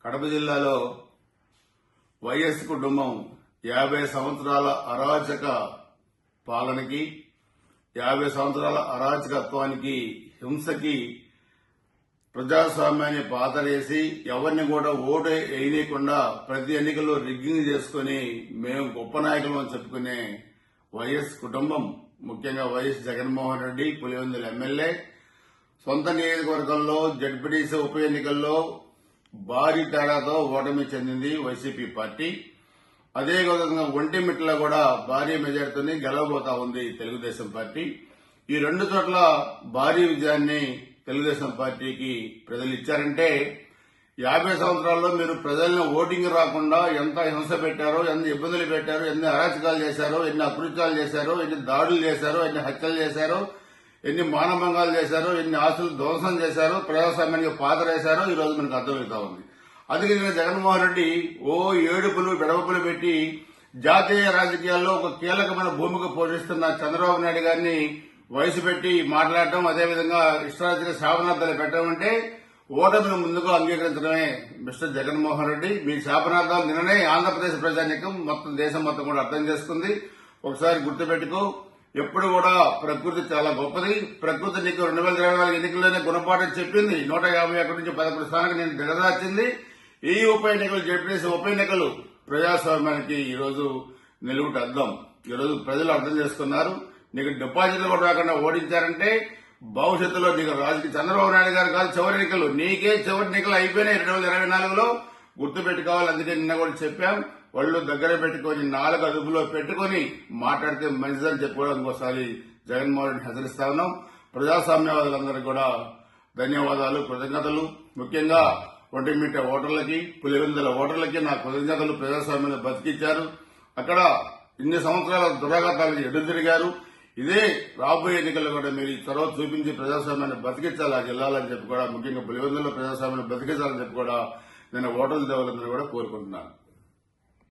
కడప జిల్లాలో వైఎస్ కుటుంబం 50 సంవత్సరాల అరాచక పాలనకి 50 సంవత్సరాల అరాచకత్వానికి హింసకి ప్రజాస్వామ్యాన్ని పాతరేసి ఎవరిని కూడా ఓటు వేయనీయకుండా ప్రతి ఎన్నికల్లో రిగ్గింగ్ చేసుకుని మేము గొప్ప నాయకులు అని చెప్పుకునే వైఎస్ కుటుంబం, ముఖ్యంగా వైఎస్ జగన్మోహన్ రెడ్డి పులివెందుల ఎమ్మెల్యే, సొంత నియోజకవర్గంలో జడ్పీటీసీ ఉప ఎన్నికల్లో భారీ తేడాతో ఓటమి చెందింది వైసీపీ పార్టీ. అదేవిధంగా ఒంటిమిట్టలో కూడా భారీ మెజార్టీతోనే గెలవబోతా ఉంది తెలుగుదేశం పార్టీ. ఈ రెండు చోట్ల భారీ విజయాన్ని తెలుగుదేశం పార్టీకి ప్రజలు ఇచ్చారంటే 50 సంవత్సరాల్లో మీరు ప్రజలను ఓటింగ్ రాకుండా ఎంత హింస పెట్టారో, ఎన్ని ఇబ్బందులు పెట్టారో, ఎన్ని అరాచకాలు చేశారో, ఎన్ని అకృత్యాలు చేశారో, ఎన్ని దాడులు చేశారో, ఎన్ని హత్యలు చేశారో, ఎన్ని మానభంగాలు చేశారో, ఎన్ని ఆస్తులు ధ్వంసం చేశారో, ప్రజాస్వామ్యానికి పాతరేశారో ఈ రోజు మనకు అర్థమవుతా ఉంది. అందుకే జగన్మోహన్ రెడ్డి ఏడుపులు బెడవపులు పెట్టి జాతీయ రాజకీయాల్లో ఒక కీలకమైన భూమిక పోషిస్తున్న చంద్రబాబు నాయుడు గారిని వయసు పెట్టి మాట్లాడటం, అదేవిధంగా ఇష్టారాజ్య శాపనార్థాలు పెట్టడం అంటే ఓటమిని ముందుగా అంగీకరించడమే. మిస్టర్ జగన్మోహన్ రెడ్డి, మీ శాపనార్థాలు నిన్ననే ఆంధ్రప్రదేశ్ ప్రజానీకం మొత్తం దేశం మొత్తం కూడా అర్థం చేసుకుంది. ఒకసారి గుర్తుపెట్టుకో, ఎప్పుడు కూడా ప్రకృతి చాలా గొప్పది. ప్రకృతి నీకు 2024 ఎన్నికల్లోనే గుణపాఠం చెప్పింది. 151 నుంచి 11 స్థానానికి నేను దిగదార్చింది. ఈ ఉప ఎన్నికలు, జడ్పీటీసీ ఉప ఎన్నికలు ప్రజాస్వామ్యానికి ఈ రోజు నిలువుట అర్థం. ఈ రోజు ప్రజలు అర్థం చేసుకున్నారు. నీకు డిపాజిట్లు కూడా రాకుండా ఓడించారంటే భవిష్యత్తులో నీకు రాజకీయ చంద్రబాబు నాయుడు గారు కాదు చివరి ఎన్నికలు, నీకే చివరి ఎన్నికలు అయిపోయినాయి 2024లో. గుర్తుపెట్టుకోవాలి. అందుకే నిన్న కూడా చెప్పాం, వాళ్ళు దగ్గర పెట్టుకుని 4 అదుపులో పెట్టుకుని మాట్లాడితే మంచిదని చెప్పుకోవడం ఇంకోసారి జగన్మోహన్ రెడ్డి హెచ్చరిస్తా ఉన్నాం. ప్రజాస్వామ్యవాదులందరికీ కూడా ధన్యవాదాలు, కృతజ్ఞతలు. ముఖ్యంగా ఒంటిమిట్ట ఓటర్లకి, పులివెందుల ఓటర్లకి నా కృతజ్ఞతలు. ప్రజాస్వామ్యాన్ని బతికించారు. అక్కడ ఇన్ని సంవత్సరాల దురాఘాతాలకు ఎదురుతిరిగారు. ఇదే రాబోయే ఎన్నికల్లో కూడా మీరు చొరవ చూపించి ప్రజాస్వామ్యాన్ని బతికించాలి ఆ జిల్లాలని చెప్పి కూడా, ముఖ్యంగా పులివెందుల ప్రజాస్వామ్యాన్ని బతికించాలని చెప్పి కూడా నేను ఓటర్ల దేవులందరూ కూడా కోరుకుంటున్నాను.